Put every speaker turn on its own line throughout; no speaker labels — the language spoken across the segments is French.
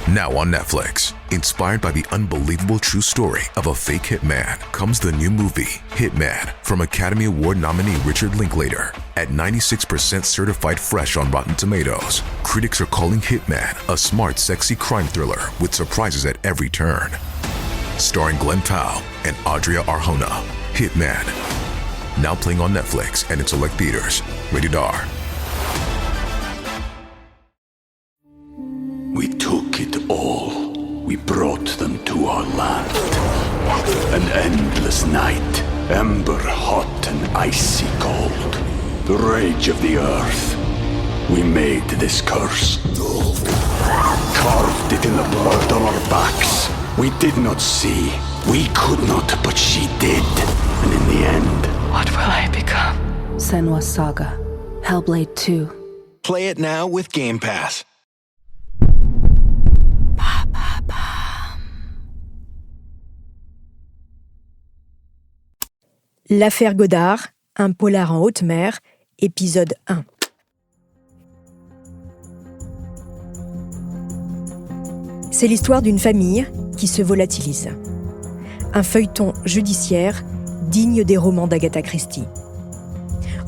Now on Netflix, inspired by the unbelievable true story of a fake hitman, comes the new movie, Hitman, from Academy Award nominee Richard Linklater. At 96% certified fresh on Rotten Tomatoes, critics are calling Hitman a smart, sexy crime thriller with surprises at every turn. Starring Glenn Powell and Adria Arjona, Hitman. Now playing on Netflix and in select theaters. Rated R.
We took it all. We brought them to our land. An endless night, ember hot and icy cold. The rage of the earth. We made this curse. Carved it in the blood on our backs. We did not see. We could not, but she did. And in the end...
What will I become?
Senua's Saga. Hellblade 2.
Play it now with Game Pass.
L'affaire Godard, un polar en haute mer, épisode 1. C'est l'histoire d'une famille qui se volatilise. Un feuilleton judiciaire digne des romans d'Agatha Christie.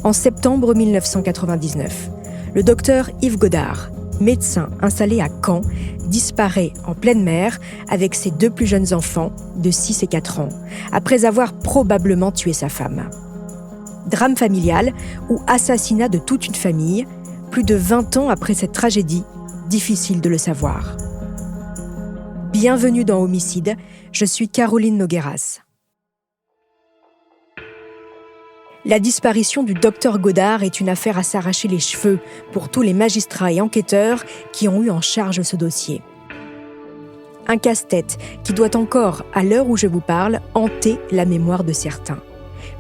En septembre 1999, le docteur Yves Godard, médecin installé à Caen, disparaît en pleine mer avec ses 2 plus jeunes enfants de 6 et 4 ans, après avoir probablement tué sa femme. Drame familial ou assassinat de toute une famille, plus de 20 ans après cette tragédie, difficile de le savoir. Bienvenue dans Homicide, je suis Caroline Nogueras. La disparition du docteur Godard est une affaire à s'arracher les cheveux pour tous les magistrats et enquêteurs qui ont eu en charge ce dossier. Un casse-tête qui doit encore, à l'heure où je vous parle, hanter la mémoire de certains.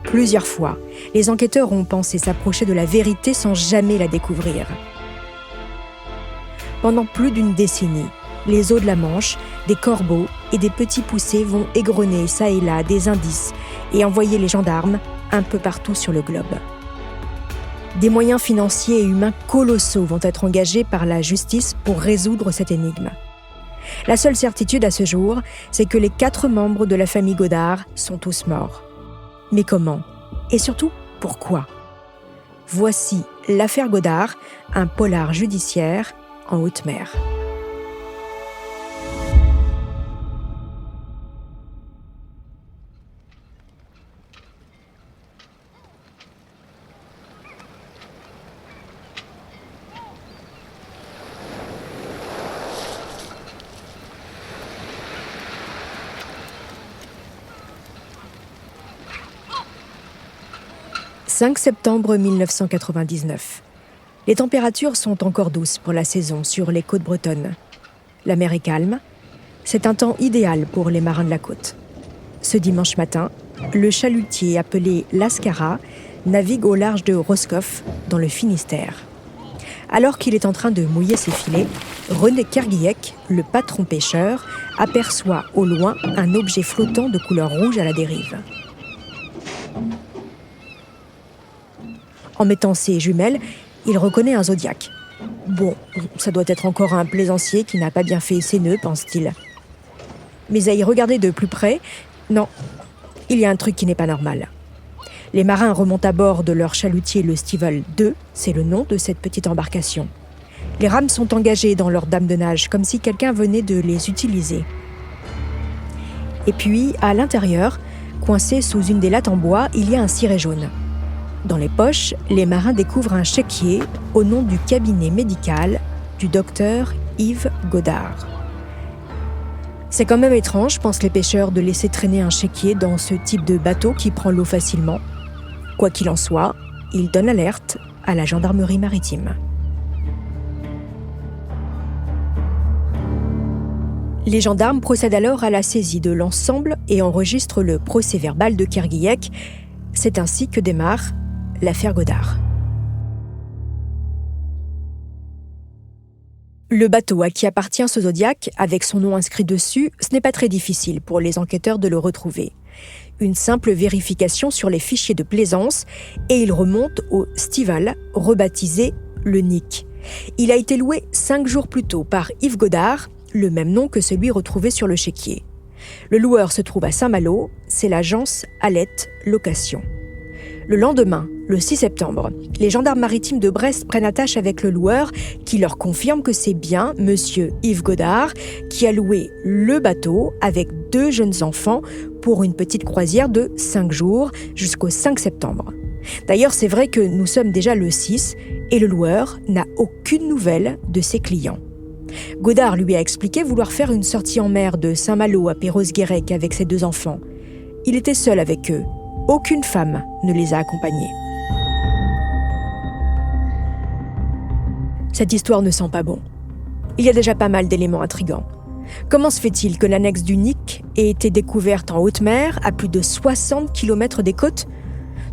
Plusieurs fois, les enquêteurs ont pensé s'approcher de la vérité sans jamais la découvrir. Pendant plus d'une décennie, les eaux de la Manche, des corbeaux et des petits poussets vont égrener çà et là des indices et envoyer les gendarmes un peu partout sur le globe. Des moyens financiers et humains colossaux vont être engagés par la justice pour résoudre cette énigme. La seule certitude à ce jour, c'est que les 4 membres de la famille Godard sont tous morts. Mais comment ? Et surtout, pourquoi ? Voici l'affaire Godard, un polar judiciaire en haute mer. « 5 septembre 1999. Les températures sont encore douces pour la saison sur les côtes bretonnes. La mer est calme. C'est un temps idéal pour les marins de la côte. Ce dimanche matin, le chalutier appelé l'Ascara navigue au large de Roscoff, dans le Finistère. Alors qu'il est en train de mouiller ses filets, René Kerguillec, le patron pêcheur, aperçoit au loin un objet flottant de couleur rouge à la dérive. En mettant ses jumelles, il reconnaît un zodiaque. Bon, ça doit être encore un plaisancier qui n'a pas bien fait ses nœuds, pense-t-il. Mais à y regarder de plus près, non, il y a un truc qui n'est pas normal. Les marins remontent à bord de leur chalutier, le Stival 2, c'est le nom de cette petite embarcation. Les rames sont engagées dans leur dame de nage, comme si quelqu'un venait de les utiliser. Et puis, à l'intérieur, coincé sous une des lattes en bois, il y a un ciré jaune. Dans les poches, les marins découvrent un chéquier au nom du cabinet médical du docteur Yves Godard. C'est quand même étrange, pensent les pêcheurs, de laisser traîner un chéquier dans ce type de bateau qui prend l'eau facilement. Quoi qu'il en soit, ils donnent l'alerte à la gendarmerie maritime. Les gendarmes procèdent alors à la saisie de l'ensemble et enregistrent le procès-verbal de Kerguillec. C'est ainsi que démarre l'affaire Godard. Le bateau à qui appartient ce Zodiac, avec son nom inscrit dessus, ce n'est pas très difficile pour les enquêteurs de le retrouver. Une simple vérification sur les fichiers de plaisance et il remonte au Stival, rebaptisé le Nick. Il a été loué 5 jours plus tôt par Yves Godard le même nom que celui retrouvé sur le chéquier. Le loueur se trouve à Saint-Malo, c'est l'agence Alette Location. Le lendemain, le 6 septembre, les gendarmes maritimes de Brest prennent attache avec le loueur qui leur confirme que c'est bien monsieur Yves Godard qui a loué le bateau avec 2 jeunes enfants pour une petite croisière de 5 jours jusqu'au 5 septembre. D'ailleurs, c'est vrai que nous sommes déjà le 6 et le loueur n'a aucune nouvelle de ses clients. Godard lui a expliqué vouloir faire une sortie en mer de Saint-Malo à Perros-Guirec avec ses 2 enfants. Il était seul avec eux. Aucune femme ne les a accompagnés. Cette histoire ne sent pas bon. Il y a déjà pas mal d'éléments intrigants. Comment se fait-il que l'annexe du Nic ait été découverte en haute mer, à plus de 60 km des côtes ?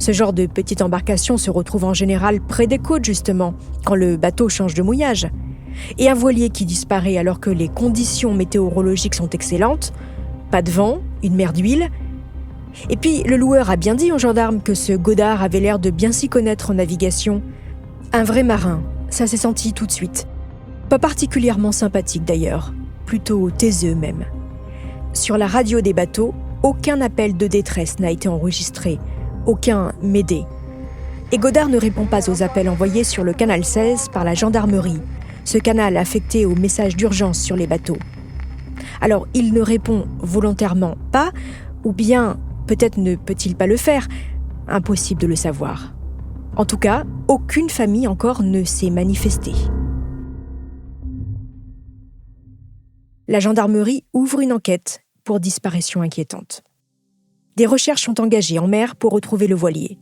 Ce genre de petite embarcation se retrouve en général près des côtes, justement, quand le bateau change de mouillage. Et un voilier qui disparaît alors que les conditions météorologiques sont excellentes, pas de vent, une mer d'huile. Et puis, le loueur a bien dit aux gendarmes que ce Godard avait l'air de bien s'y connaître en navigation. Un vrai marin, ça s'est senti tout de suite. Pas particulièrement sympathique d'ailleurs, plutôt taiseux même. Sur la radio des bateaux, aucun appel de détresse n'a été enregistré, aucun « m'aider ». Et Godard ne répond pas aux appels envoyés sur le canal 16 par la gendarmerie, ce canal affecté aux messages d'urgence sur les bateaux. Alors, il ne répond volontairement pas, ou bien peut-être ne peut-il pas le faire, impossible de le savoir. En tout cas, aucune famille encore ne s'est manifestée. La gendarmerie ouvre une enquête pour disparition inquiétante. Des recherches sont engagées en mer pour retrouver le voilier.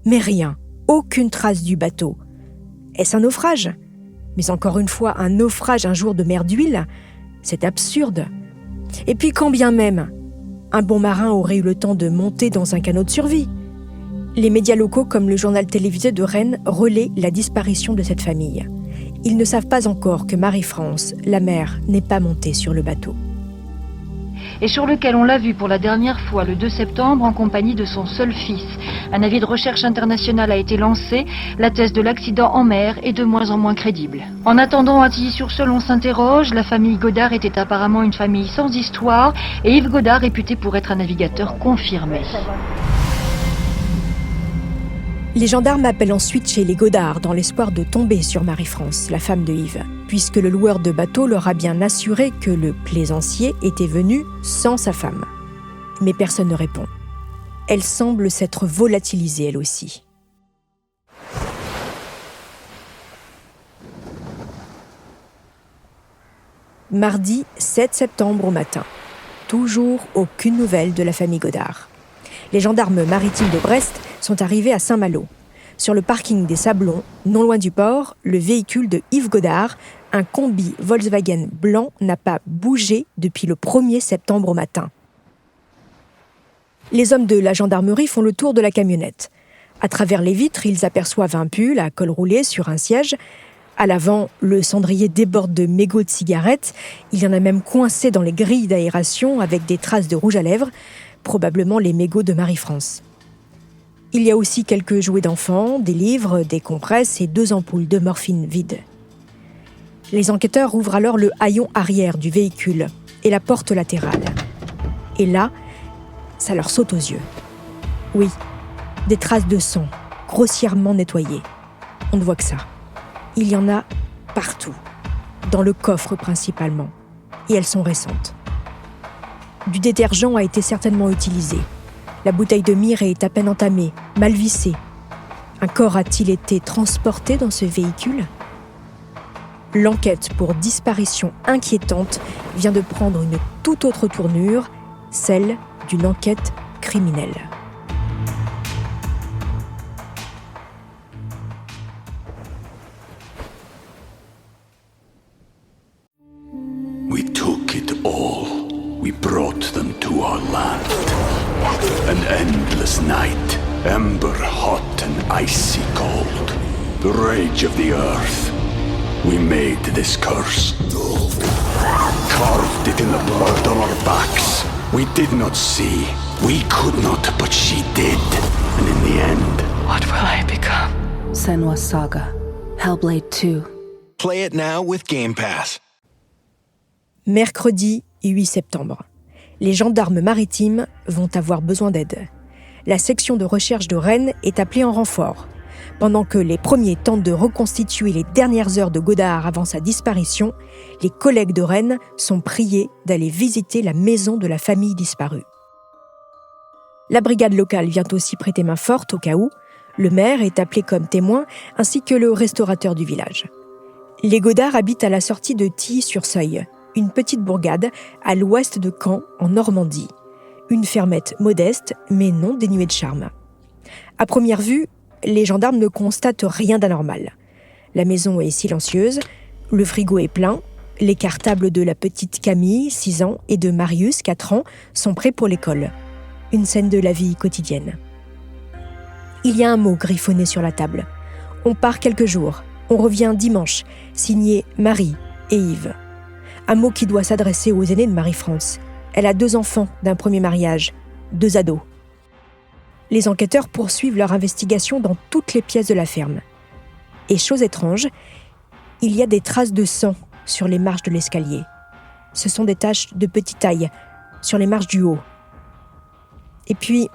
Mais rien, aucune trace du bateau. Est-ce un naufrage ? Mais encore une fois, un naufrage un jour de mer d'huile ? C'est absurde. Et puis quand bien même, un bon marin aurait eu le temps de monter dans un canot de survie. Les médias locaux comme le journal télévisé de Rennes relaient la disparition de cette famille. Ils ne savent pas encore que Marie-France, la mère, n'est pas montée sur le bateau.
Et sur lequel on l'a vu pour la dernière fois le 2 septembre en compagnie de son seul fils. Un avis de recherche internationale a été lancé. La thèse de l'accident en mer est de moins en moins crédible. En attendant, à Tilly-sur-Seul, on s'interroge. La famille Godard était apparemment une famille sans histoire et Yves Godard réputé pour être un navigateur confirmé.
Les gendarmes appellent ensuite chez les Godard dans l'espoir de tomber sur Marie-France, la femme de Yves, puisque le loueur de bateau leur a bien assuré que le plaisancier était venu sans sa femme. Mais personne ne répond. Elle semble s'être volatilisée elle aussi. Mardi 7 septembre au matin. Toujours aucune nouvelle de la famille Godard. Les gendarmes maritimes de Brest sont arrivés à Saint-Malo. Sur le parking des Sablons, non loin du port, le véhicule de Yves Godard, un combi Volkswagen blanc, n'a pas bougé depuis le 1er septembre au matin. Les hommes de la gendarmerie font le tour de la camionnette. À travers les vitres, ils aperçoivent un pull à col roulé sur un siège. À l'avant, le cendrier déborde de mégots de cigarettes. Il y en a même coincé dans les grilles d'aération avec des traces de rouge à lèvres, probablement les mégots de Marie-France. Il y a aussi quelques jouets d'enfants, des livres, des compresses et 2 ampoules de morphine vides. Les enquêteurs ouvrent alors le haillon arrière du véhicule et la porte latérale. Et là, ça leur saute aux yeux. Oui, des traces de sang, grossièrement nettoyées. On ne voit que ça. Il y en a partout, dans le coffre principalement, et elles sont récentes. Du détergent a été certainement utilisé. La bouteille de myrrhe est à peine entamée, mal vissée. Un corps a-t-il été transporté dans ce véhicule ? L'enquête pour disparition inquiétante vient de prendre une toute autre tournure, celle d'une enquête criminelle.
We took it all. We brought them to our land. An endless night, ember hot and icy cold. The rage of the earth. We made this curse. Carved it in the blood on our backs. We did not see. We could not, but she did. And in the end,
What will I become?
Senua's Saga. Hellblade 2.
Play it now with Game Pass.
Mercredi 8 septembre. Les gendarmes maritimes vont avoir besoin d'aide. La section de recherche de Rennes est appelée en renfort. Pendant que les premiers tentent de reconstituer les dernières heures de Godard avant sa disparition, les collègues de Rennes sont priés d'aller visiter la maison de la famille disparue. La brigade locale vient aussi prêter main forte au cas où. Le maire est appelé comme témoin, ainsi que le restaurateur du village. Les Godard habitent à la sortie de Tilly-sur-Seuil, une petite bourgade à l'ouest de Caen, en Normandie. Une fermette modeste, mais non dénuée de charme. À première vue, les gendarmes ne constatent rien d'anormal. La maison est silencieuse, le frigo est plein, les cartables de la petite Camille, 6 ans, et de Marius, 4 ans, sont prêts pour l'école. Une scène de la vie quotidienne. Il y a un mot griffonné sur la table. On part quelques jours, on revient dimanche, signé Marie et Yves. Un mot qui doit s'adresser aux aînés de Marie-France. Elle a 2 enfants d'un premier mariage, 2 ados. Les enquêteurs poursuivent leur investigation dans toutes les pièces de la ferme. Et chose étrange, il y a des traces de sang sur les marches de l'escalier. Ce sont des taches de petite taille, sur les marches du haut. Et puis,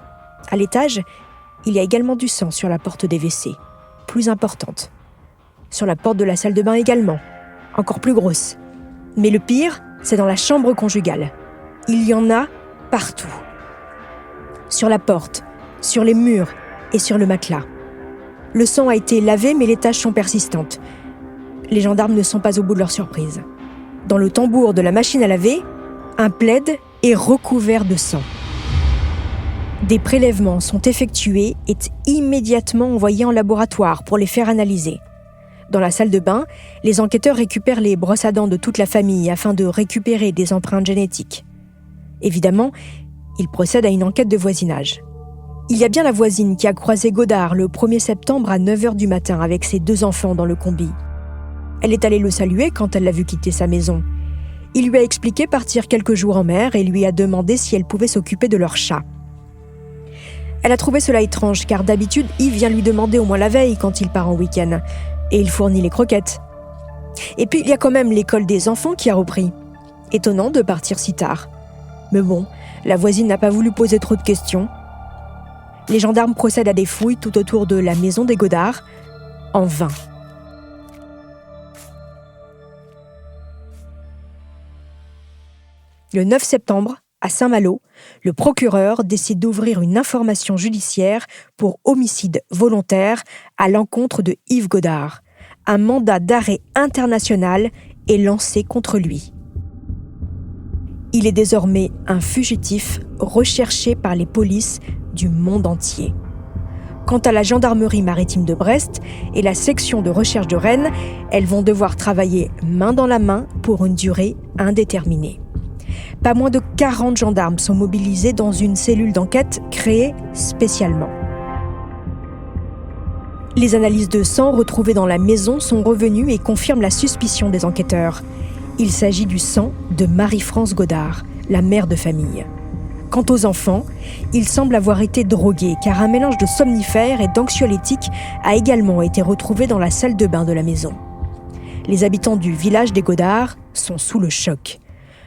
à l'étage, il y a également du sang sur la porte des WC, plus importante. Sur la porte de la salle de bain également, encore plus grosse. Mais le pire, c'est dans la chambre conjugale. Il y en a partout. Sur la porte, sur les murs et sur le matelas. Le sang a été lavé, mais les taches sont persistantes. Les gendarmes ne sont pas au bout de leur surprise. Dans le tambour de la machine à laver, un plaid est recouvert de sang. Des prélèvements sont effectués et immédiatement envoyés en laboratoire pour les faire analyser. Dans la salle de bain, les enquêteurs récupèrent les brosses à dents de toute la famille afin de récupérer des empreintes génétiques. Évidemment, ils procèdent à une enquête de voisinage. Il y a bien la voisine qui a croisé Godard le 1er septembre à 9h du matin avec ses 2 enfants dans le combi. Elle est allée le saluer quand elle l'a vu quitter sa maison. Il lui a expliqué partir quelques jours en mer et lui a demandé si elle pouvait s'occuper de leur chat. Elle a trouvé cela étrange car d'habitude, Yves vient lui demander au moins la veille quand il part en week-end. Et il fournit les croquettes. Et puis, il y a quand même l'école des enfants qui a repris. Étonnant de partir si tard. Mais bon, la voisine n'a pas voulu poser trop de questions. Les gendarmes procèdent à des fouilles tout autour de la maison des Godard, en vain. Le 9 septembre, à Saint-Malo, le procureur décide d'ouvrir une information judiciaire pour homicide volontaire à l'encontre de Yves Godard. Un mandat d'arrêt international est lancé contre lui. Il est désormais un fugitif recherché par les polices du monde entier. Quant à la gendarmerie maritime de Brest et la section de recherche de Rennes, elles vont devoir travailler main dans la main pour une durée indéterminée. Pas moins de 40 gendarmes sont mobilisés dans une cellule d'enquête créée spécialement. Les analyses de sang retrouvées dans la maison sont revenues et confirment la suspicion des enquêteurs. Il s'agit du sang de Marie-France Godard, la mère de famille. Quant aux enfants, ils semblent avoir été drogués car un mélange de somnifères et d'anxiolytiques a également été retrouvé dans la salle de bain de la maison. Les habitants du village des Godard sont sous le choc.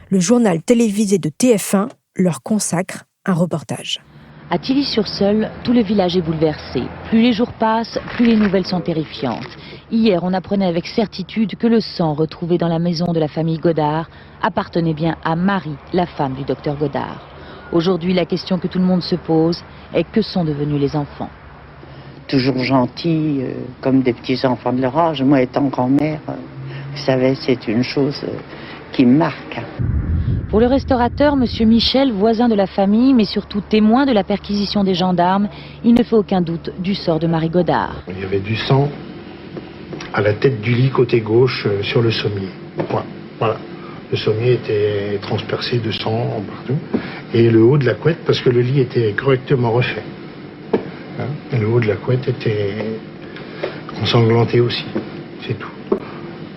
Le journal télévisé de TF1 leur consacre un reportage.
À Tilly-sur-Seul, tout le village est bouleversé. Plus les jours passent, plus les nouvelles sont terrifiantes. Hier, on apprenait avec certitude que le sang retrouvé dans la maison de la famille Godard appartenait bien à Marie, la femme du docteur Godard. Aujourd'hui, la question que tout le monde se pose est que sont devenus les enfants ?
Toujours gentils, comme des petits enfants de leur âge. Moi, étant grand-mère, vous savez, c'est une chose qui me marque.
Pour le restaurateur, M. Michel, voisin de la famille, mais surtout témoin de la perquisition des gendarmes, il ne fait aucun doute du sort de Marie Godard.
Il y avait du sang à la tête du lit côté gauche sur le sommier. Voilà. Le sommier était transpercé de sang partout. Et le haut de la couette, parce que le lit était correctement refait. Et le haut de la couette était ensanglanté aussi. C'est tout.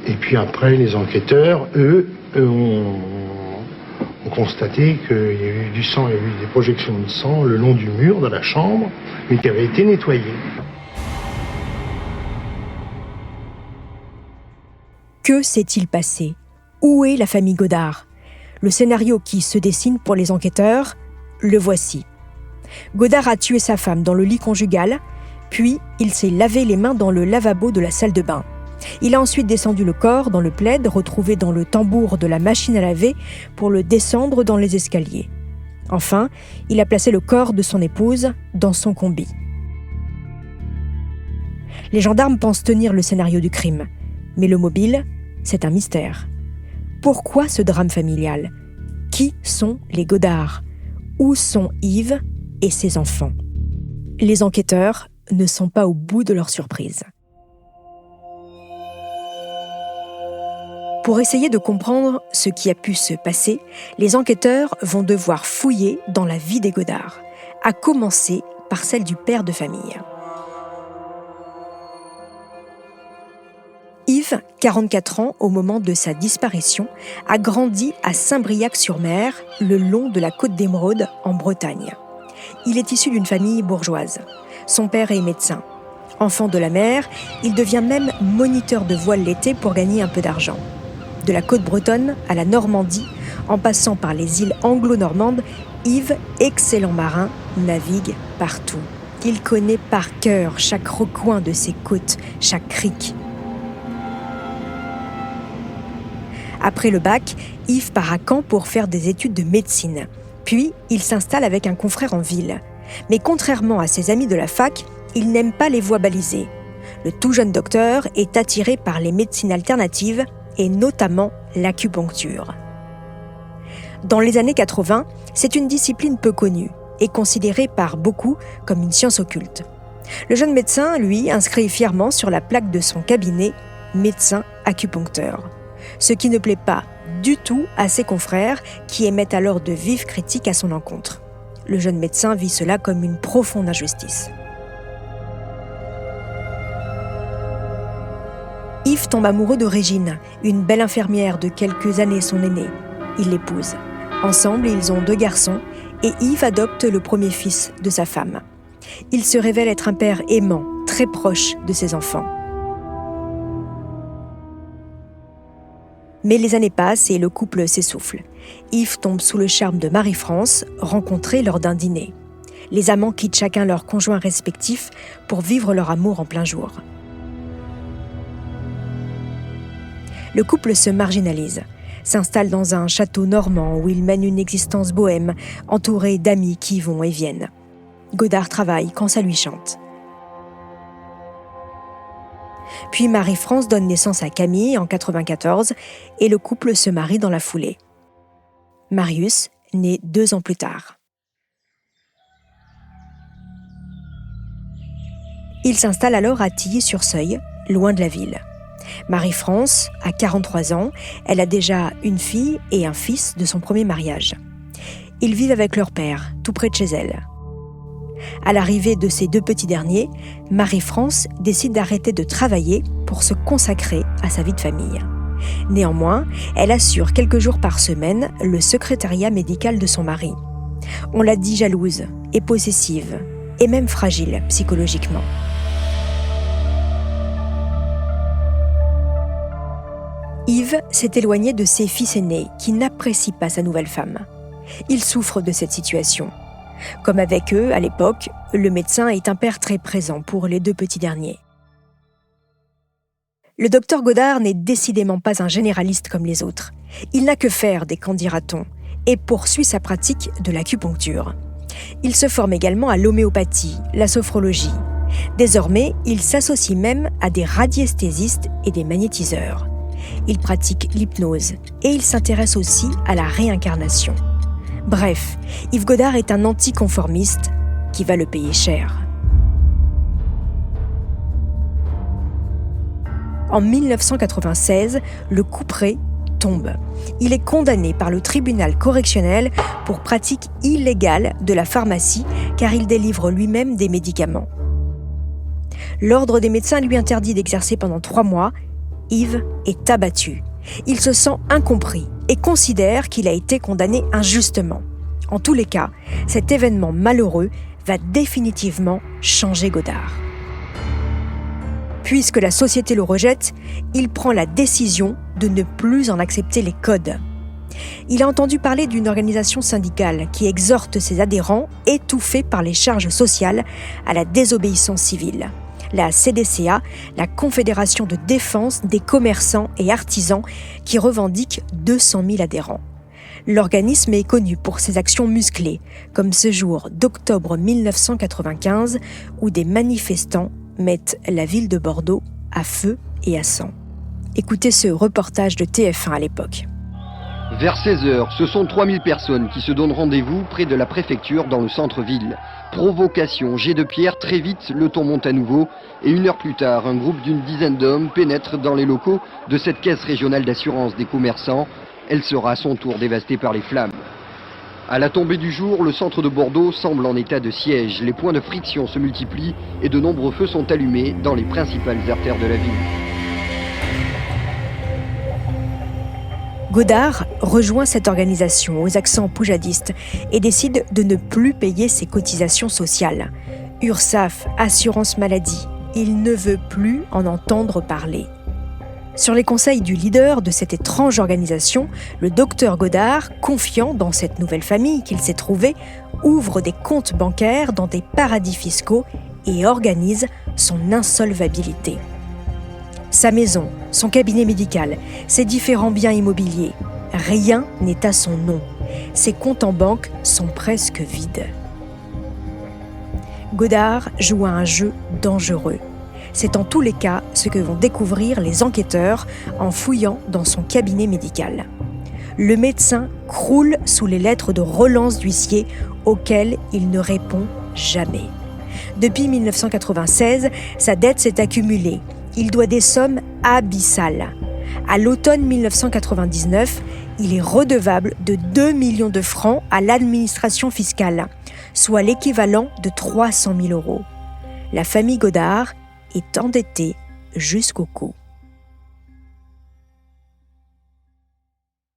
Et puis après, les enquêteurs, eux ont constaté qu'il y a eu du sang, il y a eu des projections de sang le long du mur de la chambre, mais qui avait été nettoyé.
Que s'est-il passé ? Où est la famille Godard ? Le scénario qui se dessine pour les enquêteurs, le voici. Godard a tué sa femme dans le lit conjugal, puis il s'est lavé les mains dans le lavabo de la salle de bain. Il a ensuite descendu le corps dans le plaid retrouvé dans le tambour de la machine à laver pour le descendre dans les escaliers. Enfin, il a placé le corps de son épouse dans son combi. Les gendarmes pensent tenir le scénario du crime, mais le mobile, c'est un mystère. Pourquoi ce drame familial ? Qui sont les Godard ? Où sont Yves et ses enfants ? Les enquêteurs ne sont pas au bout de leur surprise. Pour essayer de comprendre ce qui a pu se passer, les enquêteurs vont devoir fouiller dans la vie des Godard, à commencer par celle du père de famille. Yves, 44 ans au moment de sa disparition, a grandi à Saint-Briac-sur-Mer, le long de la côte d'Émeraude, en Bretagne. Il est issu d'une famille bourgeoise. Son père est médecin. Enfant de la mer, il devient même moniteur de voile l'été pour gagner un peu d'argent. De la côte bretonne à la Normandie, en passant par les îles anglo-normandes, Yves, excellent marin, navigue partout. Il connaît par cœur chaque recoin de ses côtes, chaque crique. Après le bac, Yves part à Caen pour faire des études de médecine. Puis, il s'installe avec un confrère en ville. Mais contrairement à ses amis de la fac, il n'aime pas les voies balisées. Le tout jeune docteur est attiré par les médecines alternatives et notamment l'acupuncture. Dans les années 80, c'est une discipline peu connue et considérée par beaucoup comme une science occulte. Le jeune médecin, lui, inscrit fièrement sur la plaque de son cabinet « médecin acupuncteur », ce qui ne plaît pas du tout à ses confrères qui émettent alors de vives critiques à son encontre. Le jeune médecin vit cela comme une profonde injustice. Yves tombe amoureux de Régine, une belle infirmière de quelques années son aînée. Il l'épouse. Ensemble, ils ont 2 garçons et Yves adopte le premier fils de sa femme. Il se révèle être un père aimant, très proche de ses enfants. Mais les années passent et le couple s'essouffle. Yves tombe sous le charme de Marie-France, rencontrée lors d'un dîner. Les amants quittent chacun leur conjoint respectif pour vivre leur amour en plein jour. Le couple se marginalise, s'installe dans un château normand où il mène une existence bohème, entouré d'amis qui vont et viennent. Godard travaille quand ça lui chante. Puis Marie-France donne naissance à Camille en 1994 et le couple se marie dans la foulée. Marius naît 2 ans plus tard. Il s'installe alors à Tilly-sur-Seuil, loin de la ville. Marie-France a 43 ans, elle a déjà une fille et un fils de son premier mariage. Ils vivent avec leur père, tout près de chez elle. À l'arrivée de ces 2 petits derniers, Marie-France décide d'arrêter de travailler pour se consacrer à sa vie de famille. Néanmoins, elle assure quelques jours par semaine le secrétariat médical de son mari. On la dit jalouse et possessive, et même fragile psychologiquement. Yves s'est éloigné de ses fils aînés qui n'apprécient pas sa nouvelle femme. Il souffre de cette situation. Comme avec eux, à l'époque, le médecin est un père très présent pour les 2 petits derniers. Le docteur Godard n'est décidément pas un généraliste comme les autres. Il n'a que faire des qu'en dira-t-on et poursuit sa pratique de l'acupuncture. Il se forme également à l'homéopathie, la sophrologie. Désormais, il s'associe même à des radiesthésistes et des magnétiseurs. Il pratique l'hypnose et il s'intéresse aussi à la réincarnation. Bref, Yves Godard est un anticonformiste qui va le payer cher. En 1996, le couperet tombe. Il est condamné par le tribunal correctionnel pour pratique illégale de la pharmacie car il délivre lui-même des médicaments. L'ordre des médecins lui interdit d'exercer pendant 3 mois. Yves est abattu. Il se sent incompris et considère qu'il a été condamné injustement. En tous les cas, cet événement malheureux va définitivement changer Godard. Puisque la société le rejette, il prend la décision de ne plus en accepter les codes. Il a entendu parler d'une organisation syndicale qui exhorte ses adhérents, étouffés par les charges sociales, à la désobéissance civile. La CDCA, la Confédération de défense des commerçants et artisans, qui revendique 200 000 adhérents. L'organisme est connu pour ses actions musclées, comme ce jour d'octobre 1995, où des manifestants mettent la ville de Bordeaux à feu et à sang. Écoutez ce reportage de TF1 à l'époque.
Vers 16h, ce sont 3000 personnes qui se donnent rendez-vous près de la préfecture dans le centre-ville. Provocation, jet de pierre, très vite, le ton monte à nouveau. Et 1 heure plus tard, un groupe d'une dizaine d'hommes pénètre dans les locaux de cette caisse régionale d'assurance des commerçants. Elle sera à son tour dévastée par les flammes. À la tombée du jour, le centre de Bordeaux semble en état de siège. Les points de friction se multiplient et de nombreux feux sont allumés dans les principales artères de la ville.
Godard rejoint cette organisation aux accents poujadistes et décide de ne plus payer ses cotisations sociales. URSSAF, assurance maladie, il ne veut plus en entendre parler. Sur les conseils du leader de cette étrange organisation, le docteur Godard, confiant dans cette nouvelle famille qu'il s'est trouvée, ouvre des comptes bancaires dans des paradis fiscaux et organise son insolvabilité. Sa maison, son cabinet médical, ses différents biens immobiliers, rien n'est à son nom. Ses comptes en banque sont presque vides. Godard joue à un jeu dangereux. C'est en tous les cas ce que vont découvrir les enquêteurs en fouillant dans son cabinet médical. Le médecin croule sous les lettres de relance d'huissier auxquelles il ne répond jamais. Depuis 1996, sa dette s'est accumulée. Il doit des sommes abyssales. À l'automne 1999, il est redevable de 2 millions de francs à l'administration fiscale, soit l'équivalent de 300 000 euros. La famille Godard est endettée jusqu'au cou.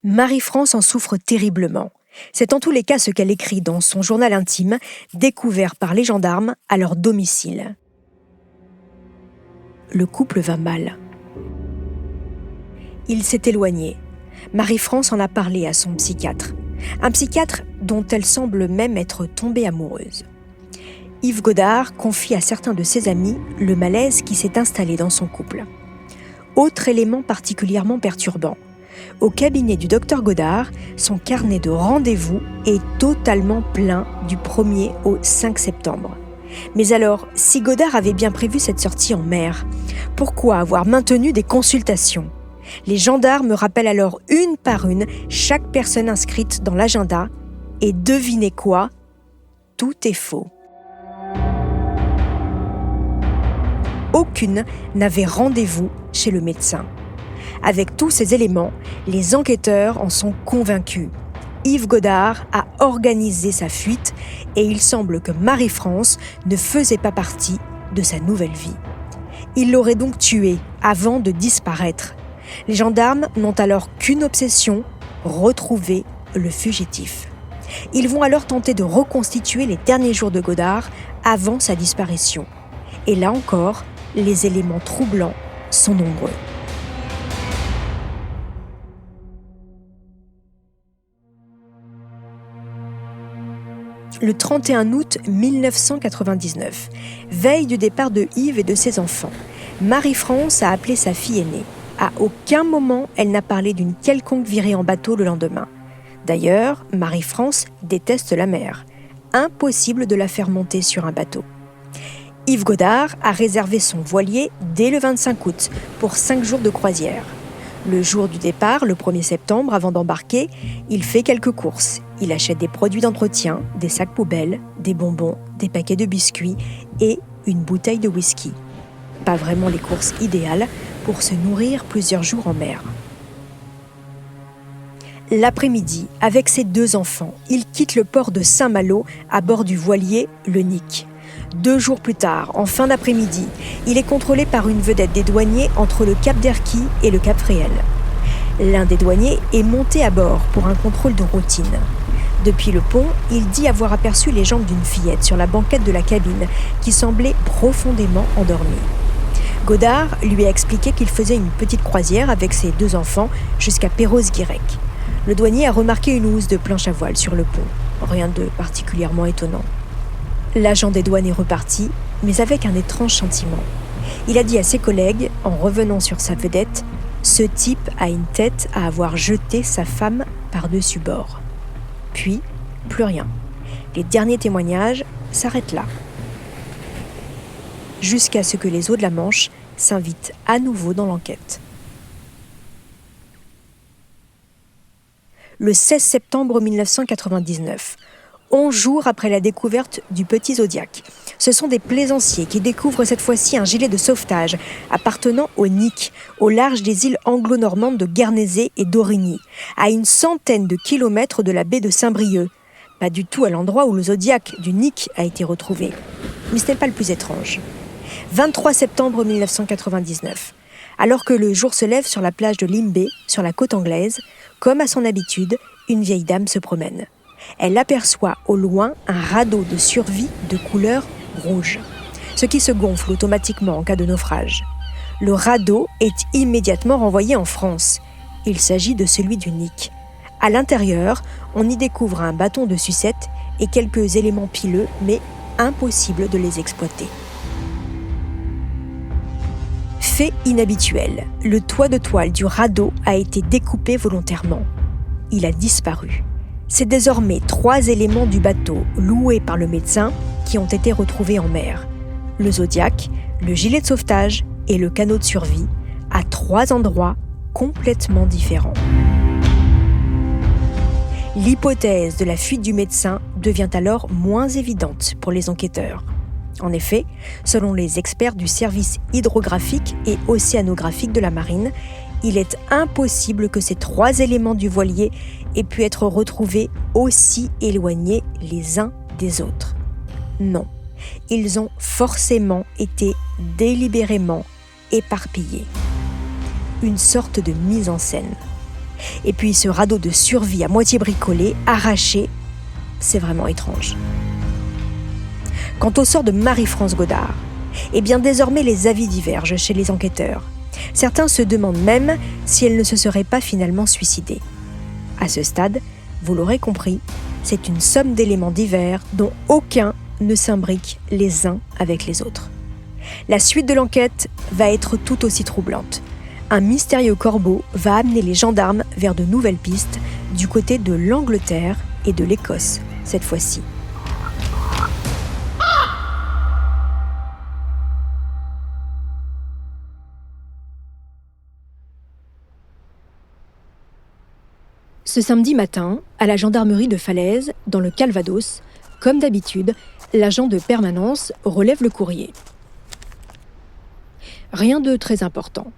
Marie-France en souffre terriblement. C'est en tous les cas ce qu'elle écrit dans son journal intime, découvert par les gendarmes à leur domicile. Le couple va mal. Il s'est éloigné. Marie-France en a parlé à son psychiatre. Un psychiatre dont elle semble même être tombée amoureuse. Yves Godard confie à certains de ses amis le malaise qui s'est installé dans son couple. Autre élément particulièrement perturbant. Au cabinet du docteur Godard, son carnet de rendez-vous est totalement plein du 1er au 5 septembre. Mais alors, si Godard avait bien prévu cette sortie en mer, pourquoi avoir maintenu des consultations ? Les gendarmes rappellent alors une par une chaque personne inscrite dans l'agenda et devinez quoi ? Tout est faux. Aucune n'avait rendez-vous chez le médecin. Avec tous ces éléments, les enquêteurs en sont convaincus. Yves Godard a organisé sa fuite et il semble que Marie-France ne faisait pas partie de sa nouvelle vie. Il l'aurait donc tuée avant de disparaître. Les gendarmes n'ont alors qu'une obsession, retrouver le fugitif. Ils vont alors tenter de reconstituer les derniers jours de Godard avant sa disparition. Et là encore, les éléments troublants sont nombreux. Le 31 août 1999, veille du départ de Yves et de ses enfants, Marie-France a appelé sa fille aînée. À aucun moment, elle n'a parlé d'une quelconque virée en bateau le lendemain. D'ailleurs, Marie-France déteste la mer. Impossible de la faire monter sur un bateau. Yves Godard a réservé son voilier dès le 25 août pour 5 jours de croisière. Le jour du départ, le 1er septembre, avant d'embarquer, il fait quelques courses. Il achète des produits d'entretien, des sacs poubelles, des bonbons, des paquets de biscuits et une bouteille de whisky. Pas vraiment les courses idéales pour se nourrir plusieurs jours en mer. L'après-midi, avec ses 2 enfants, il quitte le port de Saint-Malo à bord du voilier Le Nic. 2 jours plus tard, en fin d'après-midi, il est contrôlé par une vedette des douaniers entre le Cap d'Erquy et le Cap Fréhel. L'un des douaniers est monté à bord pour un contrôle de routine. Depuis le pont, il dit avoir aperçu les jambes d'une fillette sur la banquette de la cabine qui semblait profondément endormie. Godard lui a expliqué qu'il faisait une petite croisière avec ses 2 enfants jusqu'à Perros-Guirec. le douanier a remarqué une housse de planche à voile sur le pont. Rien de particulièrement étonnant. L'agent des douanes est reparti, mais avec un étrange sentiment. Il a dit à ses collègues, en revenant sur sa vedette, « Ce type a une tête à avoir jeté sa femme par-dessus bord. » Puis, plus rien. Les derniers témoignages s'arrêtent là. Jusqu'à ce que les eaux de la Manche s'invitent à nouveau dans l'enquête. Le 16 septembre 1999, 11 jours après la découverte du petit Zodiac, ce sont des plaisanciers qui découvrent cette fois-ci un gilet de sauvetage appartenant au Nick, au large des îles anglo-normandes de Guernesey et d'Aurigny, à une centaine de kilomètres de la baie de Saint-Brieuc. Pas du tout à l'endroit où le Zodiac du Nick a été retrouvé. Mais ce n'est pas le plus étrange. 23 septembre 1999. Alors que le jour se lève sur la plage de Limbé, sur la côte anglaise, comme à son habitude, une vieille dame se promène. Elle aperçoit au loin un radeau de survie de couleur rouge, ce qui se gonfle automatiquement en cas de naufrage. Le radeau est immédiatement renvoyé en France. Il s'agit de celui du Nick. À l'intérieur, on y découvre un bâton de sucette et quelques éléments pileux, mais impossible de les exploiter. Fait inhabituel, le toit de toile du radeau a été découpé volontairement. Il a disparu. C'est désormais 3 éléments du bateau loués par le médecin qui ont été retrouvés en mer. Le Zodiac, le gilet de sauvetage et le canot de survie, à 3 endroits complètement différents. L'hypothèse de la fuite du médecin devient alors moins évidente pour les enquêteurs. En effet, selon les experts du service hydrographique et océanographique de la marine, il est impossible que ces 3 éléments du voilier aient pu être retrouvés aussi éloignés les uns des autres. Non, ils ont forcément été délibérément éparpillés. Une sorte de mise en scène. Et puis ce radeau de survie à moitié bricolé, arraché, c'est vraiment étrange. Quant au sort de Marie-France Godard, eh bien désormais les avis divergent chez les enquêteurs. Certains se demandent même si elle ne se serait pas finalement suicidée. À ce stade, vous l'aurez compris, c'est une somme d'éléments divers dont aucun ne s'imbrique les uns avec les autres. La suite de l'enquête va être tout aussi troublante. Un mystérieux corbeau va amener les gendarmes vers de nouvelles pistes du côté de l'Angleterre et de l'Écosse, cette fois-ci. Ce samedi matin, à la gendarmerie de Falaise, dans le Calvados, comme d'habitude, l'agent de permanence relève le courrier. Rien de très important,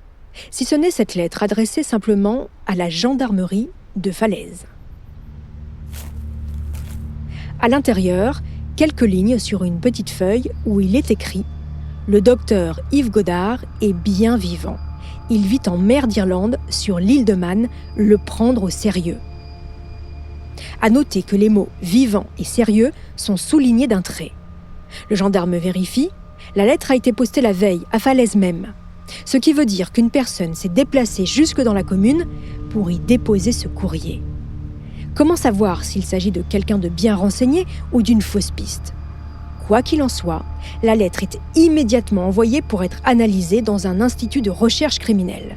si ce n'est cette lettre adressée simplement à la gendarmerie de Falaise. À l'intérieur, quelques lignes sur une petite feuille où il est écrit « Le docteur Yves Godard est bien vivant. Il vit en mer d'Irlande, sur l'île de Man, le prendre au sérieux. » À noter que les mots « vivant » et « sérieux » sont soulignés d'un trait. Le gendarme vérifie, la lettre a été postée la veille, à Falaise même. Ce qui veut dire qu'une personne s'est déplacée jusque dans la commune pour y déposer ce courrier. Comment savoir s'il s'agit de quelqu'un de bien renseigné ou d'une fausse piste ? Quoi qu'il en soit, la lettre est immédiatement envoyée pour être analysée dans un institut de recherche criminelle.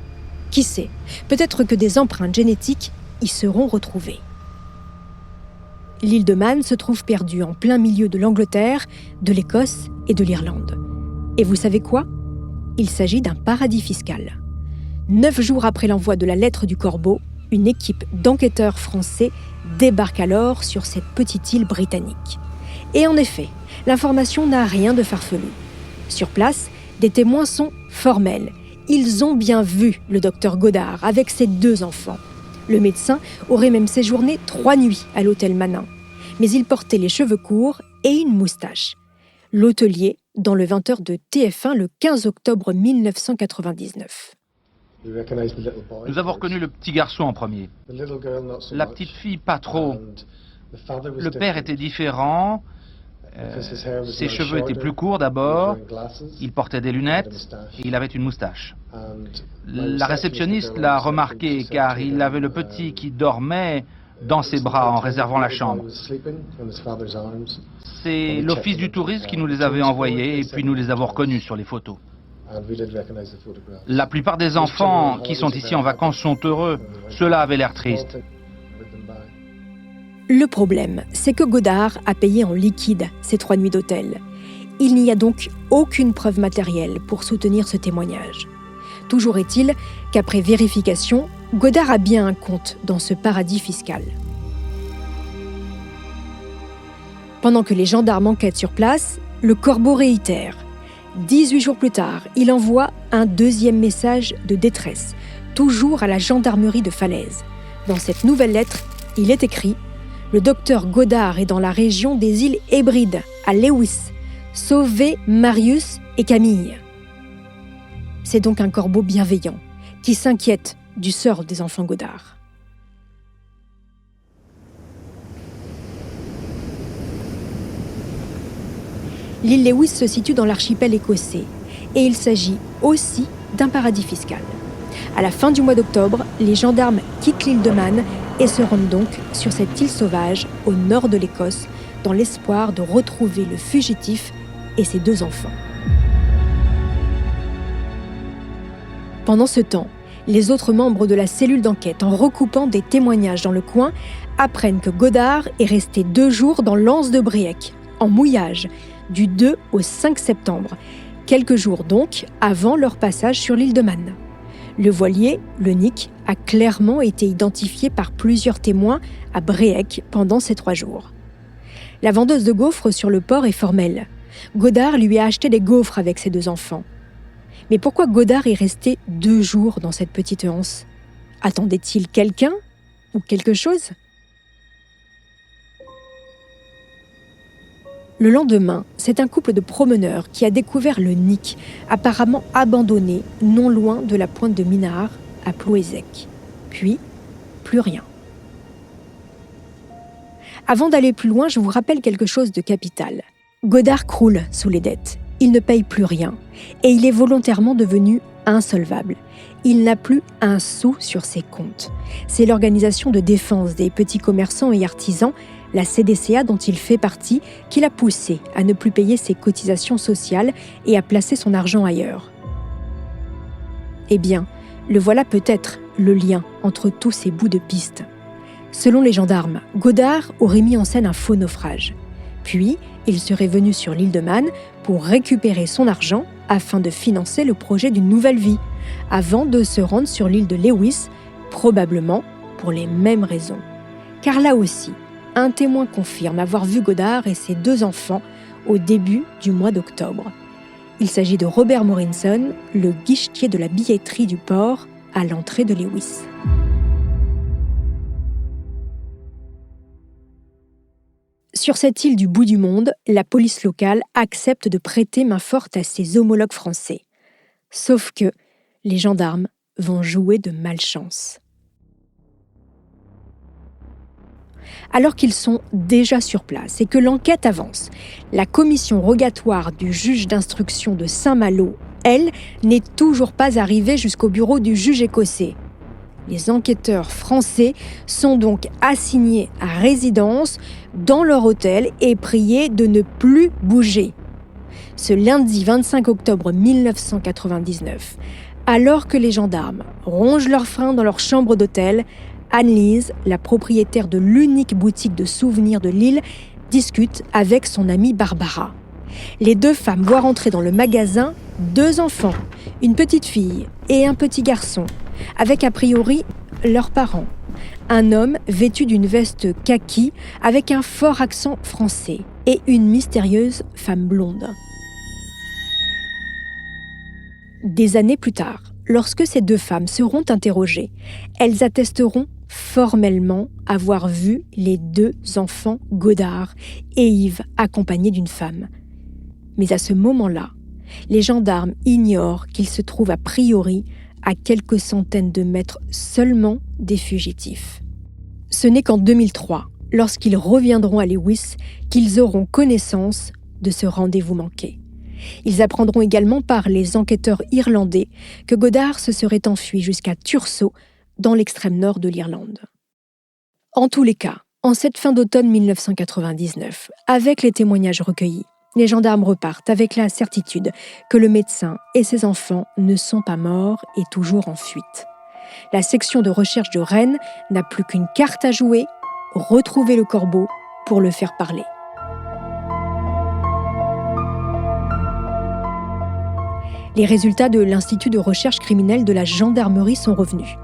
Qui sait, peut-être que des empreintes génétiques y seront retrouvées. L'île de Man se trouve perdue en plein milieu de l'Angleterre, de l'Écosse et de l'Irlande. Et vous savez quoi ? Il s'agit d'un paradis fiscal. 9 jours après l'envoi de la lettre du corbeau, une équipe d'enquêteurs français débarque alors sur cette petite île britannique. Et en effet, l'information n'a rien de farfelu. Sur place, des témoins sont formels. Ils ont bien vu le docteur Godard avec ses 2 enfants. Le médecin aurait même séjourné 3 nuits à l'hôtel Manin. Mais il portait les cheveux courts et une moustache. L'hôtelier, dans le 20h de TF1 le 15 octobre 1999.
Nous avons reconnu le petit garçon en premier. La petite fille, pas trop. Le père était différent. Ses cheveux étaient plus courts d'abord, il portait des lunettes et il avait une moustache. La réceptionniste l'a remarqué car il avait le petit qui dormait dans ses bras en réservant la chambre. C'est l'office du tourisme qui nous les avait envoyés et puis nous les avons reconnus sur les photos. La plupart des enfants qui sont ici en vacances sont heureux. Ceux-là avaient l'air tristes.
Le problème, c'est que Godard a payé en liquide ces 3 nuits d'hôtel. Il n'y a donc aucune preuve matérielle pour soutenir ce témoignage. Toujours est-il qu'après vérification, Godard a bien un compte dans ce paradis fiscal. Pendant que les gendarmes enquêtent sur place, le corbeau réitère. 18 jours plus tard, il envoie un 2e message de détresse, toujours à la gendarmerie de Falaise. Dans cette nouvelle lettre, il est écrit « Le docteur Godard est dans la région des îles Hébrides, à Lewis. Sauvez Marius et Camille. » C'est donc un corbeau bienveillant qui s'inquiète du sort des enfants Godard. L'île Lewis se situe dans l'archipel écossais et il s'agit aussi d'un paradis fiscal. À la fin du mois d'octobre, les gendarmes quittent l'île de Man et se rendent donc sur cette île sauvage au nord de l'Écosse dans l'espoir de retrouver le fugitif et ses 2 enfants. Pendant ce temps, les autres membres de la cellule d'enquête, en recoupant des témoignages dans le coin, apprennent que Godard est resté 2 jours dans l'anse de Bréhec, en mouillage, du 2 au 5 septembre, quelques jours donc avant leur passage sur l'île de Man. Le voilier, le Nick, a clairement été identifié par plusieurs témoins à Bréhec pendant ces 3 jours. La vendeuse de gaufres sur le port est formelle. Godard lui a acheté des gaufres avec ses 2 enfants. Mais pourquoi Godard est resté 2 jours dans cette petite anse ? Attendait-il quelqu'un ou quelque chose ? Le lendemain, c'est un couple de promeneurs qui a découvert le Nick, apparemment abandonné non loin de la pointe de Minard, à Plouézec. Puis, plus rien. Avant d'aller plus loin, je vous rappelle quelque chose de capital. Godard croule sous les dettes. Il ne paye plus rien. Et il est volontairement devenu insolvable. Il n'a plus un sou sur ses comptes. C'est l'organisation de défense des petits commerçants et artisans, la CDCA dont il fait partie, qui l'a poussé à ne plus payer ses cotisations sociales et à placer son argent ailleurs. Eh bien, le voilà peut-être le lien entre tous ces bouts de piste. Selon les gendarmes, Godard aurait mis en scène un faux naufrage. Puis, il serait venu sur l'île de Man pour récupérer son argent afin de financer le projet d'une nouvelle vie, avant de se rendre sur l'île de Lewis, probablement pour les mêmes raisons. Car là aussi, un témoin confirme avoir vu Godard et ses 2 enfants au début du mois d'octobre. Il s'agit de Robert Morinson, le guichetier de la billetterie du port à l'entrée de Lewis. Sur cette île du bout du monde, la police locale accepte de prêter main forte à ses homologues français. Sauf que les gendarmes vont jouer de malchance. Alors qu'ils sont déjà sur place et que l'enquête avance, la commission rogatoire du juge d'instruction de Saint-Malo, elle, n'est toujours pas arrivée jusqu'au bureau du juge écossais. Les enquêteurs français sont donc assignés à résidence dans leur hôtel et priés de ne plus bouger. Ce lundi 25 octobre 1999, alors que les gendarmes rongent leurs freins dans leur chambre d'hôtel, Anne-Lise, la propriétaire de l'unique boutique de souvenirs de l'île, discute avec son amie Barbara. Les 2 femmes voient rentrer dans le magasin 2 enfants, une petite fille et un petit garçon, avec a priori leurs parents. Un homme vêtu d'une veste kaki avec un fort accent français et une mystérieuse femme blonde. Des années plus tard, lorsque ces 2 femmes seront interrogées, elles attesteront formellement avoir vu les 2 enfants Godard et Yves accompagnés d'une femme. Mais à ce moment-là, les gendarmes ignorent qu'ils se trouvent a priori à quelques centaines de mètres seulement des fugitifs. Ce n'est qu'en 2003, lorsqu'ils reviendront à Lewis, qu'ils auront connaissance de ce rendez-vous manqué. Ils apprendront également par les enquêteurs irlandais que Goddard se serait enfui jusqu'à Thurso, dans l'extrême nord de l'Irlande. En tous les cas, en cette fin d'automne 1999, avec les témoignages recueillis, les gendarmes repartent avec la certitude que le médecin et ses enfants ne sont pas morts et toujours en fuite. La section de recherche de Rennes n'a plus qu'une carte à jouer, retrouver le corbeau pour le faire parler. Les résultats de l'Institut de recherche criminelle de la gendarmerie sont revenus.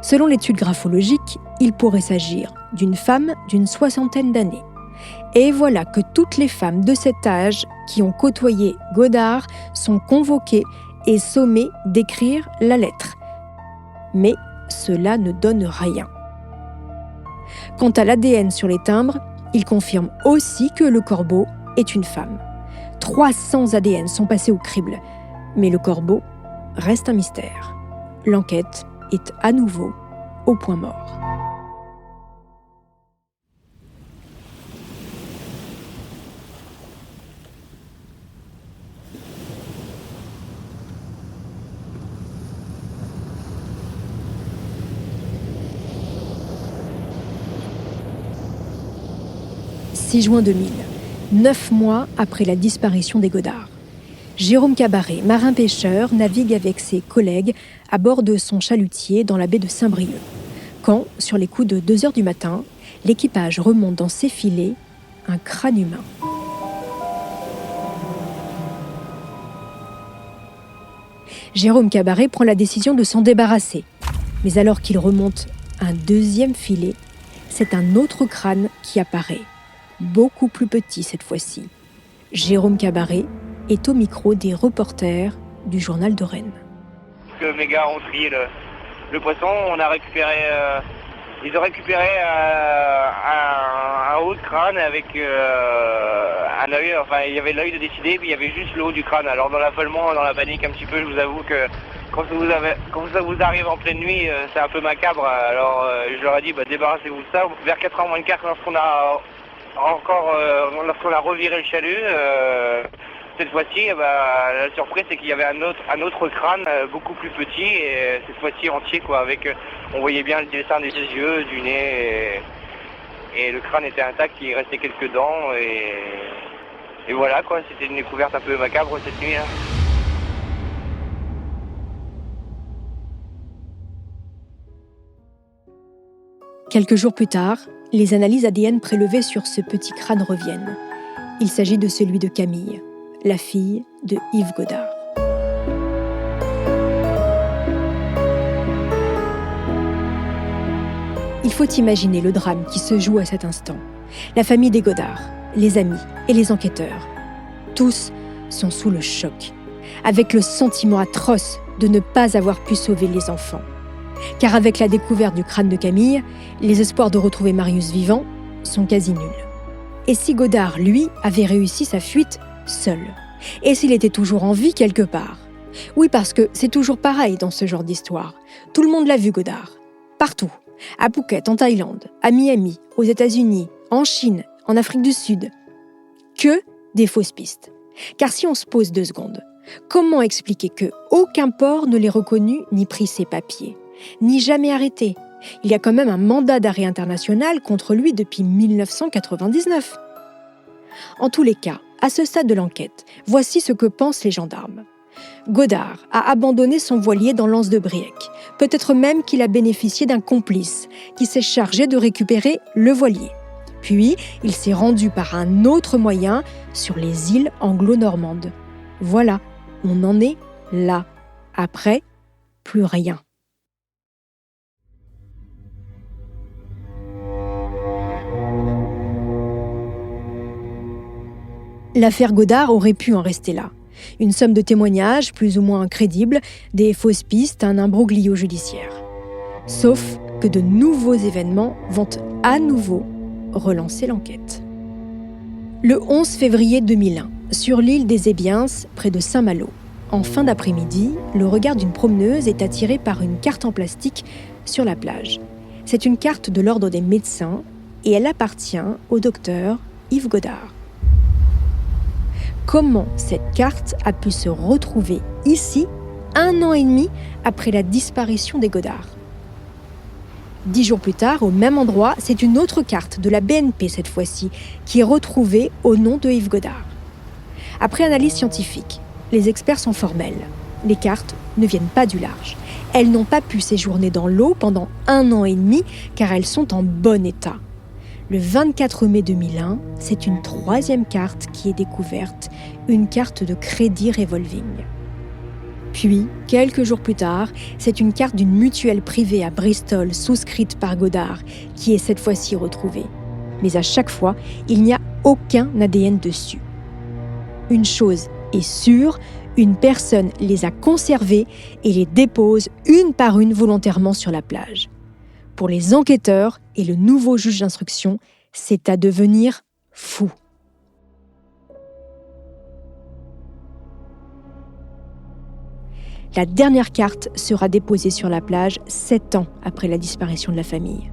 Selon l'étude graphologique, il pourrait s'agir d'une femme d'une 60aine d'années. Et voilà que toutes les femmes de cet âge qui ont côtoyé Goddard sont convoquées et sommées d'écrire la lettre. Mais cela ne donne rien. Quant à l'ADN sur les timbres, il confirme aussi que le corbeau est une femme. 300 ADN sont passés au crible. Mais le corbeau reste un mystère. L'enquête est à nouveau au point mort. « 6 juin 2000, 9 mois après la disparition des Goddard. Jérôme Cabaret, marin-pêcheur, navigue avec ses collègues à bord de son chalutier dans la baie de Saint-Brieuc. Quand, sur les coups de 2h du matin, l'équipage remonte dans ses filets un crâne humain. Jérôme Cabaret prend la décision de s'en débarrasser. Mais alors qu'il remonte un deuxième filet, c'est un autre crâne qui apparaît, beaucoup plus petit cette fois-ci. Jérôme Cabaret est au micro des reporters du journal de Rennes.
Mes gars ont trié le poisson, on a récupéré, ils ont récupéré un haut de crâne avec un œil, enfin il y avait l'œil de décider, puis il y avait juste le haut du crâne. Alors dans l'affolement, dans la panique un petit peu, je vous avoue que quand ça vous arrive en pleine nuit, c'est un peu macabre. Alors je leur ai dit, débarrassez-vous de ça. Vers 4h moins le quart, lorsqu'on a reviré le chalut, cette fois-ci, la surprise, c'est qu'il y avait un autre crâne beaucoup plus petit, et cette fois-ci entier, quoi, avec, on voyait bien le dessin des yeux, du nez, et le crâne était intact, il restait quelques dents, et voilà, quoi, c'était une découverte un peu macabre cette nuit, hein.
Quelques jours plus tard, les analyses ADN prélevées sur ce petit crâne reviennent. Il s'agit de celui de Camille, la fille de Yves Goddard. Il faut imaginer le drame qui se joue à cet instant. La famille des Goddard, les amis et les enquêteurs, tous sont sous le choc, avec le sentiment atroce de ne pas avoir pu sauver les enfants. Car avec la découverte du crâne de Camille, les espoirs de retrouver Marius vivant sont quasi nuls. Et si Goddard, lui, avait réussi sa fuite seul? Et s'il était toujours en vie quelque part? Oui, parce que c'est toujours pareil dans ce genre d'histoire. Tout le monde l'a vu, Goddard. Partout. À Phuket, en Thaïlande, à Miami, aux États-Unis, en Chine, en Afrique du Sud. Que des fausses pistes. Car si on se pose 2 secondes, comment expliquer que aucun port ne l'ait reconnu ni pris ses papiers, ni jamais arrêté? Il y a quand même un mandat d'arrêt international contre lui depuis 1999. En tous les cas, à ce stade de l'enquête, voici ce que pensent les gendarmes. Goddard a abandonné son voilier dans l'anse de Briec. Peut-être même qu'il a bénéficié d'un complice qui s'est chargé de récupérer le voilier. Puis, il s'est rendu par un autre moyen sur les îles anglo-normandes. Voilà, on en est là. Après, plus rien. L'affaire Goddard aurait pu en rester là. Une somme de témoignages plus ou moins crédibles, des fausses pistes, un imbroglio judiciaire. Sauf que de nouveaux événements vont à nouveau relancer l'enquête. Le 11 février 2001, sur l'île des Ébiens, près de Saint-Malo, en fin d'après-midi, le regard d'une promeneuse est attiré par une carte en plastique sur la plage. C'est une carte de l'ordre des médecins et elle appartient au docteur Yves Godard. Comment cette carte a pu se retrouver ici, 1 an et demi après la disparition des Godard ? 10 jours plus tard, au même endroit, c'est une autre carte de la BNP cette fois-ci, qui est retrouvée au nom de Yves Godard. Après analyse scientifique, les experts sont formels. Les cartes ne viennent pas du large. Elles n'ont pas pu séjourner dans l'eau pendant 1 an et demi car elles sont en bon état. Le 24 mai 2001, c'est une 3e carte qui est découverte, une carte de crédit revolving. Puis, quelques jours plus tard, c'est une carte d'une mutuelle privée à Bristol, souscrite par Godard, qui est cette fois-ci retrouvée. Mais à chaque fois, il n'y a aucun ADN dessus. Une chose est sûre, une personne les a conservées et les dépose une par une volontairement sur la plage. Pour les enquêteurs et le nouveau juge d'instruction, c'est à devenir fou. La dernière carte sera déposée sur la plage 7 ans après la disparition de la famille.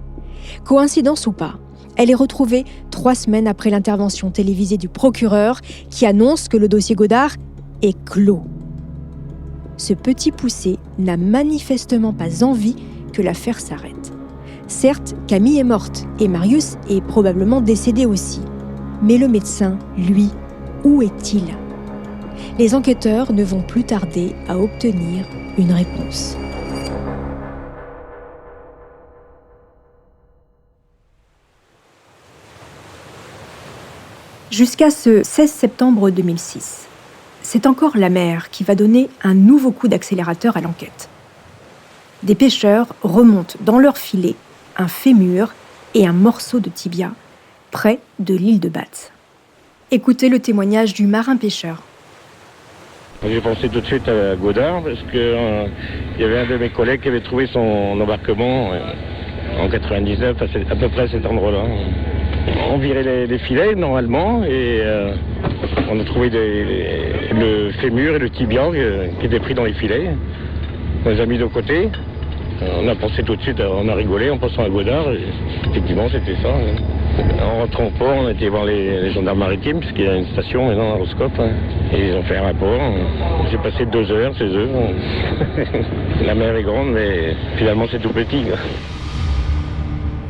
Coïncidence ou pas, elle est retrouvée 3 semaines après l'intervention télévisée du procureur qui annonce que le dossier Godard est clos. Ce petit poussé n'a manifestement pas envie que l'affaire s'arrête. Certes, Camille est morte et Marius est probablement décédé aussi. Mais le médecin, lui, où est-il ? Les enquêteurs ne vont plus tarder à obtenir une réponse. Jusqu'à ce 16 septembre 2006, c'est encore la mer qui va donner un nouveau coup d'accélérateur à l'enquête. Des pêcheurs remontent dans leur filet un fémur et un morceau de tibia près de l'île de Batz. Écoutez le témoignage du marin-pêcheur.
J'ai pensé tout de suite à Godard parce que il y avait un de mes collègues qui avait trouvé son embarquement en 99 à peu près à cet endroit-là. On virait les filets normalement et on a trouvé le fémur et le tibia qui étaient pris dans les filets. On les a mis de côté. On a pensé tout de suite, on a rigolé en pensant à Godard. Et effectivement, c'était ça. En rentrant au port, on a été voir les gendarmes maritimes, puisqu'il y a une station maintenant à Roscoff. Et ils ont fait un rapport. J'ai passé 2 heures chez eux. La mer est grande, mais finalement, c'est tout petit.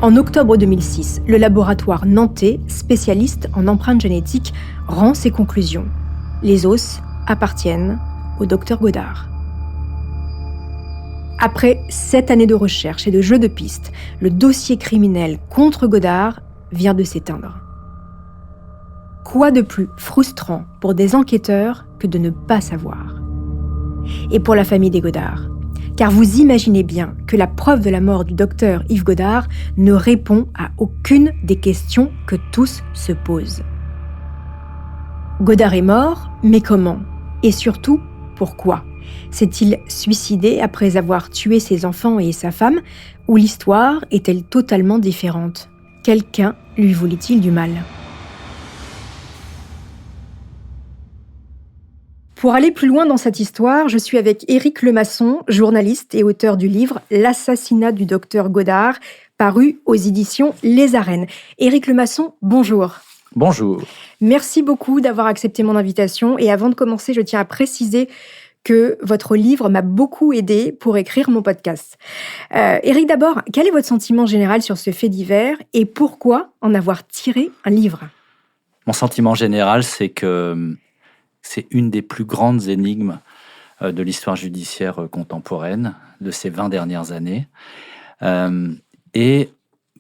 En octobre 2006, le laboratoire nantais, spécialiste en empreintes génétiques, rend ses conclusions. Les os appartiennent au docteur Godard. Après 7 années de recherche et de jeux de pistes, le dossier criminel contre Godard vient de s'éteindre. Quoi de plus frustrant pour des enquêteurs que de ne pas savoir ? Et pour la famille des Godard ? Car vous imaginez bien que la preuve de la mort du docteur Yves Godard ne répond à aucune des questions que tous se posent. Godard est mort, mais comment ? Et surtout, pourquoi ? S'est-il suicidé après avoir tué ses enfants et sa femme ? Ou l'histoire est-elle totalement différente ? Quelqu'un lui voulait-il du mal ? Pour aller plus loin dans cette histoire, je suis avec Éric Lemasson, journaliste et auteur du livre « L'assassinat du docteur Godard », paru aux éditions Les Arènes. Éric Lemasson, bonjour.
Bonjour.
Merci beaucoup d'avoir accepté mon invitation. Et avant de commencer, je tiens à préciser que votre livre m'a beaucoup aidé pour écrire mon podcast. Éric, d'abord, quel est votre sentiment général sur ce fait divers et pourquoi en avoir tiré un livre ?
Mon sentiment général, c'est que c'est une des plus grandes énigmes de l'histoire judiciaire contemporaine de ces 20 dernières années. Et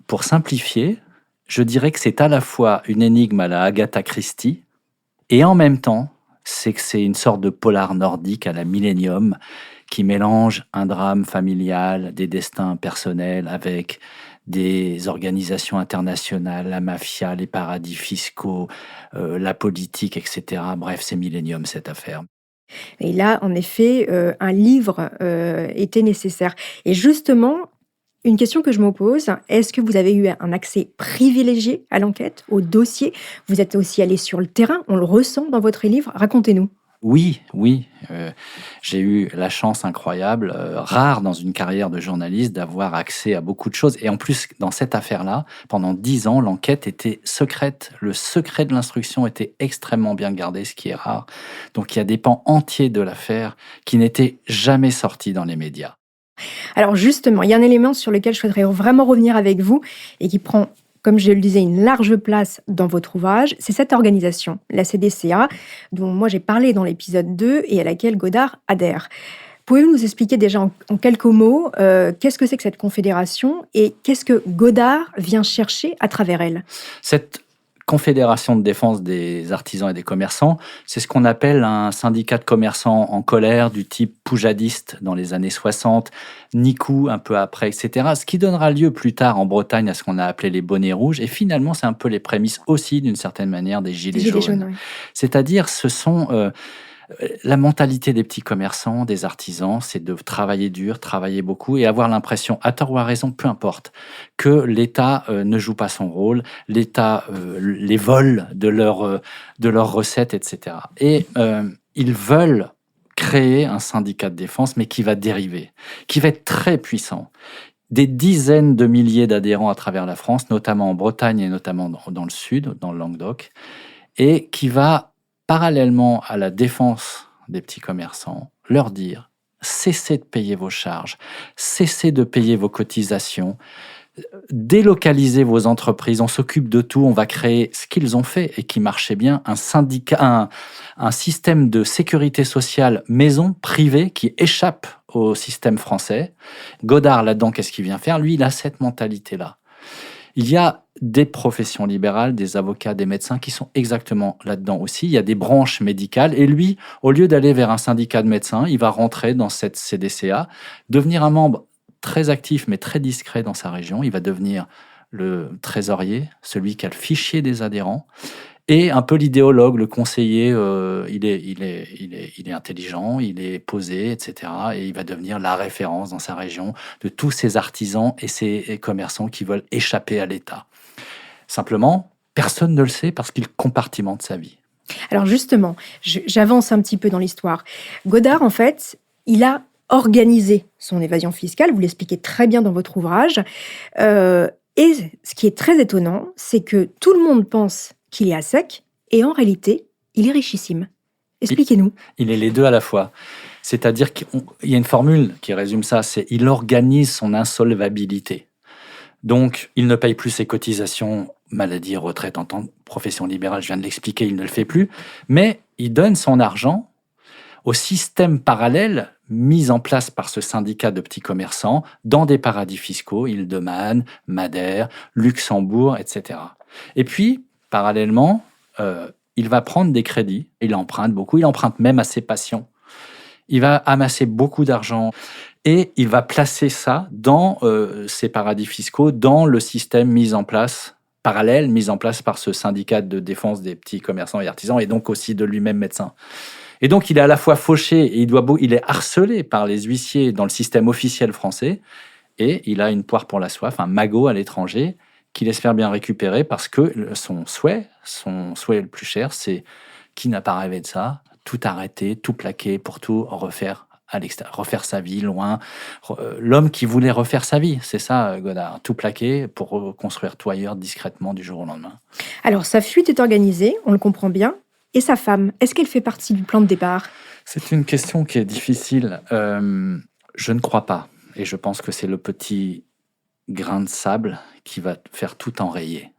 pour simplifier, je dirais que c'est à la fois une énigme à la Agatha Christie et en même temps, c'est que c'est une sorte de polar nordique à la Millennium qui mélange un drame familial, des destins personnels avec des organisations internationales, la mafia, les paradis fiscaux, la politique, etc. Bref, c'est Millennium cette affaire.
Et là, en effet, un livre était nécessaire. Et justement, une question que je me pose, est-ce que vous avez eu un accès privilégié à l'enquête, au dossier ? Vous êtes aussi allé sur le terrain, on le ressent dans votre livre. Racontez-nous.
Oui, oui. J'ai eu la chance incroyable, rare dans une carrière de journaliste, d'avoir accès à beaucoup de choses. Et en plus, dans cette affaire-là, pendant 10 ans, l'enquête était secrète. Le secret de l'instruction était extrêmement bien gardé, ce qui est rare. Donc il y a des pans entiers de l'affaire qui n'étaient jamais sortis dans les médias.
Alors justement, il y a un élément sur lequel je souhaiterais vraiment revenir avec vous et qui prend, comme je le disais, une large place dans votre ouvrage, c'est cette organisation, la CDCA, dont moi j'ai parlé dans l'épisode 2 et à laquelle Godard adhère. Pouvez-vous nous expliquer déjà en quelques mots qu'est-ce que c'est que cette confédération et qu'est-ce que Godard vient chercher à travers elle?
Cette Confédération de défense des artisans et des commerçants, c'est ce qu'on appelle un syndicat de commerçants en colère du type poujadiste dans les années 60, Nicou un peu après, etc. Ce qui donnera lieu plus tard en Bretagne à ce qu'on a appelé les bonnets rouges. Et finalement, c'est un peu les prémices aussi, d'une certaine manière, des gilets jaunes.
Oui.
C'est-à-dire, ce sont... la mentalité des petits commerçants, des artisans, c'est de travailler dur, travailler beaucoup et avoir l'impression, à tort ou à raison, peu importe, que l'État ne joue pas son rôle, l'État les vole de leurs recettes, etc. Et ils veulent créer un syndicat de défense, mais qui va dériver, qui va être très puissant. Des dizaines de milliers d'adhérents à travers la France, notamment en Bretagne et notamment dans le sud, dans le Languedoc, et qui va parallèlement à la défense des petits commerçants, leur dire « cessez de payer vos charges, cessez de payer vos cotisations, délocalisez vos entreprises, on s'occupe de tout, on va créer ce qu'ils ont fait et qui marchait bien, un syndicat, un système de sécurité sociale maison privée qui échappe au système français. » Godard, là-dedans, qu'est-ce qu'il vient faire? Lui, il a cette mentalité-là. Il y a des professions libérales, des avocats, des médecins qui sont exactement là-dedans aussi. Il y a des branches médicales. Et lui, au lieu d'aller vers un syndicat de médecins, il va rentrer dans cette CDCA, devenir un membre très actif mais très discret dans sa région. Il va devenir le trésorier, celui qui a le fichier des adhérents, et un peu l'idéologue, le conseiller. Il est intelligent, il est posé, etc. Et il va devenir la référence dans sa région de tous ces artisans et ces commerçants qui veulent échapper à l'État. Simplement, personne ne le sait parce qu'il compartimente sa vie.
Alors justement, j'avance un petit peu dans l'histoire. Godard, en fait, il a organisé son évasion fiscale, vous l'expliquez très bien dans votre ouvrage. Et ce qui est très étonnant, c'est que tout le monde pense qu'il est à sec, et en réalité, il est richissime. Expliquez-nous.
Il est les deux à la fois. C'est-à-dire qu'il y a une formule qui résume ça, c'est il organise son insolvabilité. Donc, il ne paye plus ses cotisations, maladie, retraite en tant que profession libérale, je viens de l'expliquer, il ne le fait plus, mais il donne son argent au système parallèle mis en place par ce syndicat de petits commerçants dans des paradis fiscaux, Île-de-Man, Madère, Luxembourg, etc. Et puis, parallèlement, il va prendre des crédits, il emprunte beaucoup, il emprunte même à ses patients. Il va amasser beaucoup d'argent et il va placer ça dans ces paradis fiscaux, dans le système mis en place, parallèle, mis en place par ce syndicat de défense des petits commerçants et artisans, et donc aussi de lui-même médecin. Et donc, il est à la fois fauché et il est harcelé par les huissiers dans le système officiel français, et il a une poire pour la soif, un magot à l'étranger, qu'il espère bien récupérer parce que son souhait le plus cher, c'est qui n'a pas rêvé de ça, tout arrêter, tout plaquer pour tout refaire à l'extérieur, refaire sa vie loin. L'homme qui voulait refaire sa vie, c'est ça, Godard, tout plaquer pour reconstruire tout ailleurs discrètement du jour au lendemain.
Alors, sa fuite est organisée, on le comprend bien. Et sa femme, est-ce qu'elle fait partie du plan de départ?
C'est une question qui est difficile. Je ne crois pas. Et je pense que c'est le petit grain de sable qui va faire tout enrayer.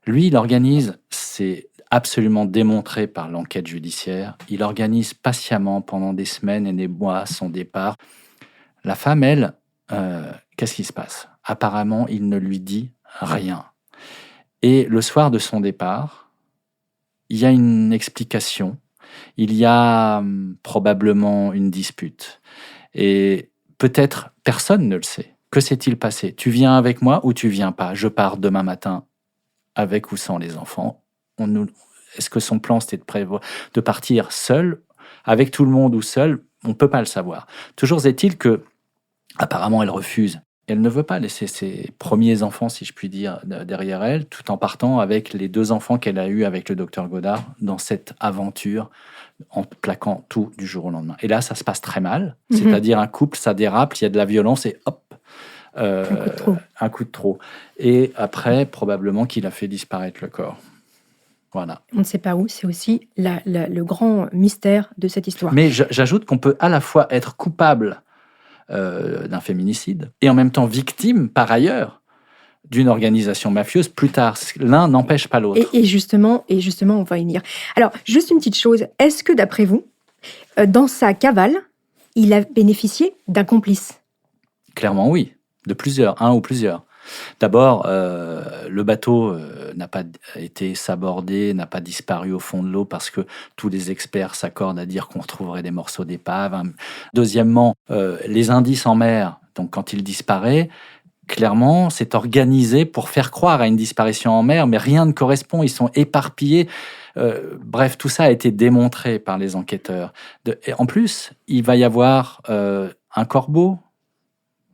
Lui, il organise, c'est absolument démontré par l'enquête judiciaire, il organise patiemment pendant des semaines et des mois son départ. La femme, elle, qu'est-ce qui se passe? Apparemment, il ne lui dit rien. Et le soir de son départ, il y a une explication, il y a probablement une dispute. Et peut-être personne ne le sait. Que s'est-il passé? Tu viens avec moi ou tu viens pas? Je pars demain matin, avec ou sans les enfants. Est-ce que son plan, c'était de partir seul, avec tout le monde ou seul? On ne peut pas le savoir. Toujours est-il que, apparemment, elle refuse. elle ne veut pas laisser ses premiers enfants, si je puis dire, derrière elle, tout en partant avec les 2 enfants qu'elle a eus avec le docteur Godard dans cette aventure, en plaquant tout du jour au lendemain. Et là, ça se passe très mal. C'est-à-dire un couple, ça dérape, il y a de la violence et hop, un coup de trop. Et après, probablement qu'il a fait disparaître le corps. Voilà.
On ne sait pas où, c'est aussi le grand mystère de cette histoire.
Mais j'ajoute qu'on peut à la fois être coupable d'un féminicide et en même temps victime, par ailleurs, d'une organisation mafieuse plus tard. L'un n'empêche pas l'autre.
Et justement, on va y venir. Alors, juste une petite chose. Est-ce que, d'après vous, dans sa cavale, il a bénéficié d'un complice ?
Clairement, oui. De plusieurs, un ou plusieurs. D'abord, le bateau n'a pas été sabordé, n'a pas disparu au fond de l'eau parce que tous les experts s'accordent à dire qu'on retrouverait des morceaux d'épave. Deuxièmement, les indices en mer, donc quand il disparaît, clairement, c'est organisé pour faire croire à une disparition en mer, mais rien ne correspond, ils sont éparpillés. Bref, tout ça a été démontré par les enquêteurs. Et en plus, il va y avoir un corbeau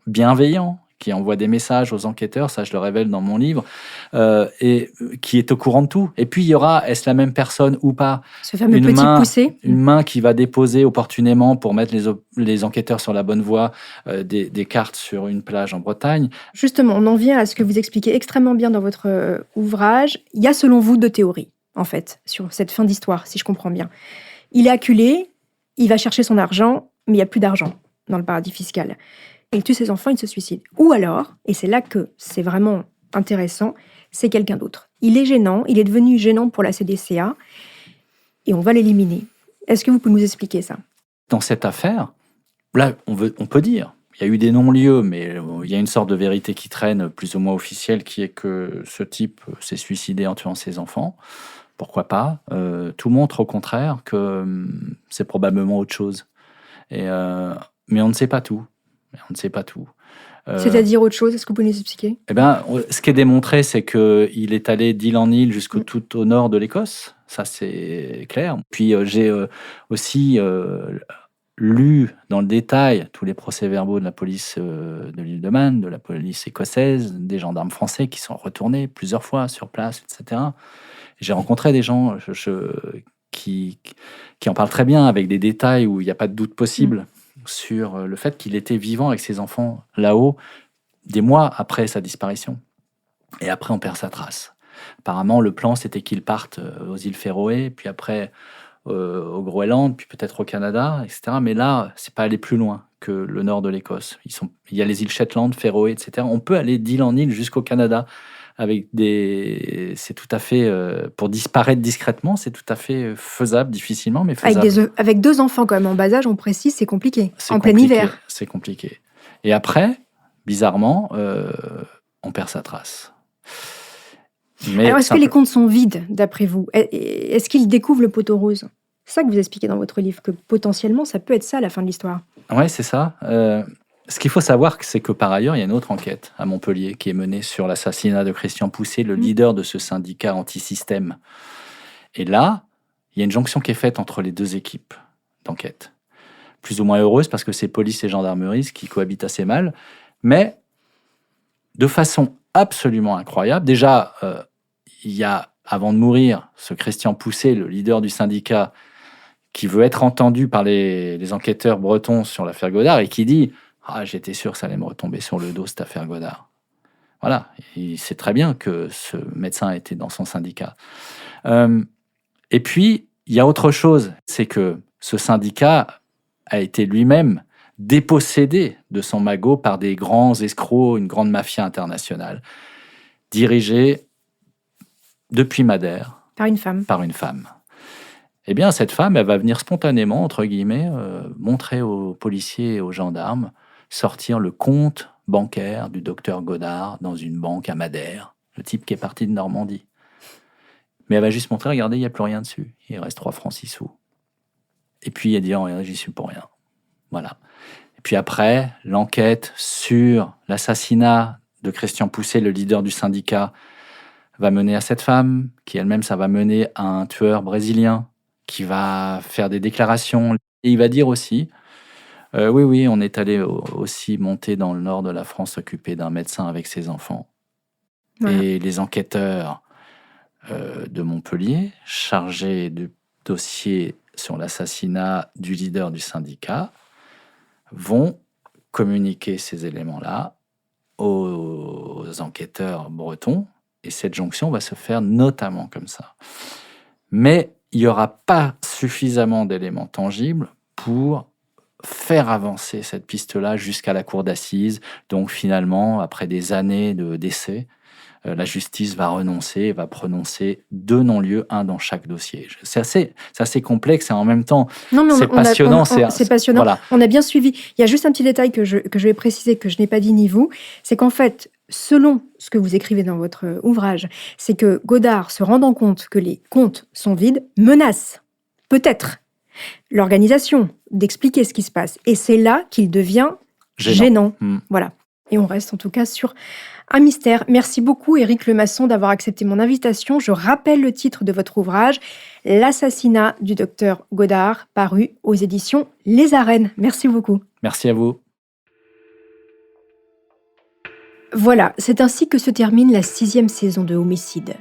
bienveillant qui envoie des messages aux enquêteurs, ça je le révèle dans mon livre, et qui est au courant de tout. Et puis il y aura, est-ce la même personne ou pas,
ce fameux petit poussé,
une main qui va déposer opportunément pour mettre les enquêteurs sur la bonne voie des cartes sur une plage en Bretagne.
Justement, on en vient à ce que vous expliquez extrêmement bien dans votre ouvrage. Il y a selon vous 2 théories, en fait, sur cette fin d'histoire, si je comprends bien. Il est acculé, il va chercher son argent, mais il n'y a plus d'argent dans le paradis fiscal. Il tue ses enfants, il se suicide. Ou alors, et c'est là que c'est vraiment intéressant, c'est quelqu'un d'autre. Il est gênant, il est devenu gênant pour la CDCA, et on va l'éliminer. Est-ce que vous pouvez nous expliquer ça ?
Dans cette affaire, là, on peut dire, il y a eu des non-lieux, mais il y a une sorte de vérité qui traîne, plus ou moins officielle, qui est que ce type s'est suicidé en tuant ses enfants. Pourquoi pas ? Tout montre au contraire que c'est probablement autre chose. Mais on ne sait pas tout. On ne sait pas tout.
C'est-à-dire autre chose, est-ce que vous pouvez nous expliquer ?
Eh ben, ce qui est démontré, c'est qu'il est allé d'île en île jusqu'au tout au nord de l'Écosse. Ça, c'est clair. Puis j'ai aussi lu dans le détail tous les procès-verbaux de la police de l'île de Man, de la police écossaise, des gendarmes français qui sont retournés plusieurs fois sur place, etc. J'ai rencontré des gens qui en parlent très bien, avec des détails où il n'y a pas de doute possible sur le fait qu'il était vivant avec ses enfants là-haut des mois après sa disparition. Et après, on perd sa trace. Apparemment, le plan, c'était qu'ils partent aux îles Féroé, puis après au Groenland, puis peut-être au Canada, etc. Mais là, c'est pas aller plus loin que le nord de l'Écosse. Il y a les îles Shetland, Féroé, etc. On peut aller d'île en île jusqu'au Canada avec c'est tout à fait pour disparaître discrètement, c'est tout à fait faisable, difficilement, mais faisable.
Avec 2 enfants quand même en bas âge, on précise, c'est compliqué.
Plein
hiver.
C'est compliqué. Et après, bizarrement, on perd sa trace. Mais
alors, est-ce que les comptes sont vides, d'après vous ? Est-ce qu'il découvre le poteau rose ? C'est ça que vous expliquez dans votre livre, que potentiellement, ça peut être ça, la fin de l'histoire.
Ouais, c'est ça. Ce qu'il faut savoir, c'est que par ailleurs, il y a une autre enquête à Montpellier qui est menée sur l'assassinat de Christian Poussé, le leader de ce syndicat anti-système. Et là, il y a une jonction qui est faite entre les 2 équipes d'enquête. Plus ou moins heureuse, parce que c'est police et gendarmerie qui cohabitent assez mal, mais de façon absolument incroyable. Déjà, il y a, avant de mourir, ce Christian Poussé, le leader du syndicat, qui veut être entendu par les enquêteurs bretons sur l'affaire Godard et qui dit « Ah, j'étais sûr que ça allait me retomber sur le dos, cette affaire Godard. » Voilà, il sait très bien que ce médecin était dans son syndicat. Et puis, il y a autre chose, c'est que ce syndicat a été lui-même dépossédé de son magot par des grands escrocs, une grande mafia internationale, dirigée depuis Madère.
Par une femme.
Par une femme. Eh bien, cette femme, elle va venir spontanément, entre guillemets, montrer aux policiers et aux gendarmes, sortir le compte bancaire du docteur Godard dans une banque à Madère, le type qui est parti de Normandie. Mais elle va juste montrer, regardez, il n'y a plus rien dessus. Il reste 3 francs 6 sous. Et puis, elle dit, oh, j'y suis pour rien. Voilà. Et puis après, l'enquête sur l'assassinat de Christian Poussé, le leader du syndicat, va mener à cette femme, qui elle-même, ça va mener à un tueur brésilien qui va faire des déclarations. Et il va dire aussi, Oui, on est allé aussi monter dans le nord de la France s'occuper d'un médecin avec ses enfants.
Voilà.
Et les enquêteurs de Montpellier, chargés du dossier sur l'assassinat du leader du syndicat, vont communiquer ces éléments-là aux enquêteurs bretons. Et cette jonction va se faire notamment comme ça. Mais il n'y aura pas suffisamment d'éléments tangibles pour faire avancer cette piste-là jusqu'à la cour d'assises. Donc finalement, après des années de décès, la justice va renoncer et va prononcer 2 non-lieux, un dans chaque dossier. C'est assez complexe et en même temps, c'est passionnant.
C'est passionnant.
Voilà.
On a bien suivi. Il y a juste un petit détail que je vais préciser, que je n'ai pas dit ni vous, c'est qu'en fait, selon ce que vous écrivez dans votre ouvrage, c'est que Godard, se rendant compte que les comptes sont vides, menace, peut-être, l'organisation d'expliquer ce qui se passe. Et c'est là qu'il devient gênant. Voilà. Et on reste en tout cas sur un mystère. Merci beaucoup, Éric Lemasson, d'avoir accepté mon invitation. Je rappelle le titre de votre ouvrage, L'assassinat du docteur Godard, paru aux éditions Les Arènes. Merci beaucoup.
Merci à vous.
Voilà, c'est ainsi que se termine la 6e saison de Homicide.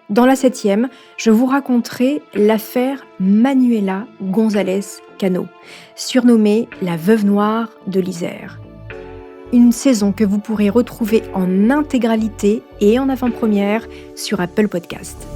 Dans la 7e, je vous raconterai l'affaire Manuela González Cano, surnommée la Veuve Noire de l'Isère. Une saison que vous pourrez retrouver en intégralité et en avant-première sur Apple Podcast.